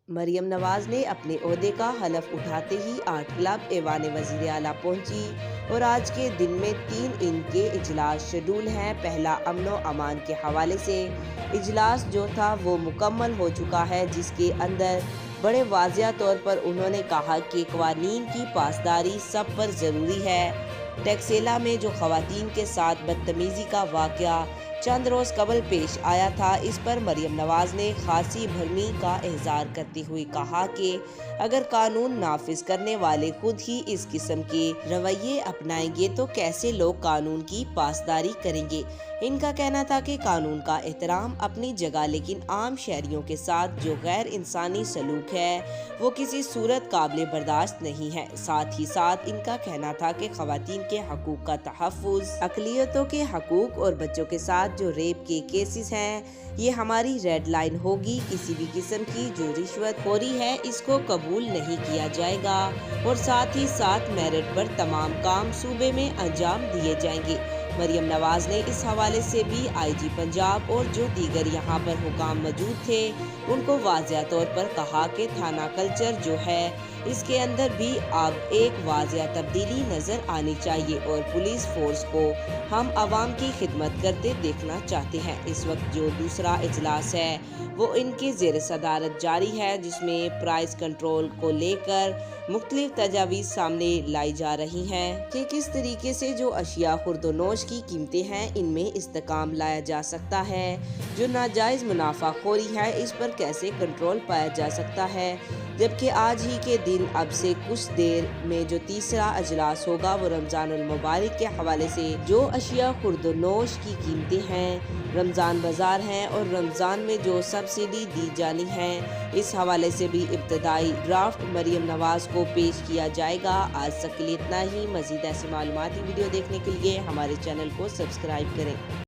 مریم نواز نے اپنے عہدے کا حلف اٹھاتے ہی آرٹ کلب ایوان وزیر اعلیٰ پہنچی اور آج کے دن میں 3 ان کے اجلاس شیڈول ہیں۔ پہلا امن و امان کے حوالے سے اجلاس جو تھا وہ مکمل ہو چکا ہے، جس کے اندر بڑے واضح طور پر انہوں نے کہا کہ قوانین کی پاسداری سب پر ضروری ہے۔ ٹیکسیلا میں جو خواتین کے ساتھ بدتمیزی کا واقعہ چند روز قبل پیش آیا تھا، اس پر مریم نواز نے خاصی بھرمی کا اظہار کرتے ہوئے کہا کہ اگر قانون نافذ کرنے والے خود ہی اس قسم کے رویے اپنائیں گے تو کیسے لوگ قانون کی پاسداری کریں گے۔ ان کا کہنا تھا کہ قانون کا احترام اپنی جگہ، لیکن عام شہریوں کے ساتھ جو غیر انسانی سلوک ہے وہ کسی صورت قابل برداشت نہیں ہے۔ ساتھ ہی ساتھ ان کا کہنا تھا کہ خواتین کے حقوق کا تحفظ، اقلیتوں کے حقوق اور بچوں کے ساتھ جو ریپ کے کیسز ہیں، یہ ہماری ریڈ لائن ہوگی۔ کسی بھی قسم کی جو رشوت خوری ہے اس کو قبول نہیں کیا جائے گا، اور ساتھ ہی ساتھ میرٹ پر تمام کام صوبے میں انجام دیے جائیں گے۔ مریم نواز نے اس حوالے سے بھی آئی جی پنجاب اور جو دیگر یہاں پر حکام موجود تھے ان کو واضح طور پر کہا کہ تھانہ کلچر جو ہے اس کے اندر بھی اب ایک واضح تبدیلی نظر آنی چاہیے، اور پولیس فورس کو ہم عوام کی خدمت کرتے دیکھنا چاہتے ہیں۔ اس وقت جو دوسرا اجلاس ہے وہ ان کے زیر صدارت جاری ہے، جس میں پرائس کنٹرول کو لے کر مختلف تجاویز سامنے لائی جا رہی ہیں کہ کس طریقے سے جو اشیاء خورد و نوش کی قیمتیں ہیں ان میں استحکام لایا جا سکتا ہے، جو ناجائز منافع خوری ہے اس پر کیسے کنٹرول پایا جا سکتا ہے۔ جبکہ آج ہی کے دن اب سے کچھ دیر میں جو تیسرا اجلاس ہوگا وہ رمضان المبارک کے حوالے سے جو اشیاء خورد و نوش کی قیمتیں ہیں، رمضان بازار ہیں اور رمضان میں جو سبسڈی دی جانی ہے، اس حوالے سے بھی ابتدائی ڈرافٹ مریم نواز کو پیش کیا جائے گا۔ آج تک کے لیے اتنا ہی۔ مزید ایسی معلوماتی ویڈیو دیکھنے کے لیے ہمارے چینل کو سبسکرائب کریں۔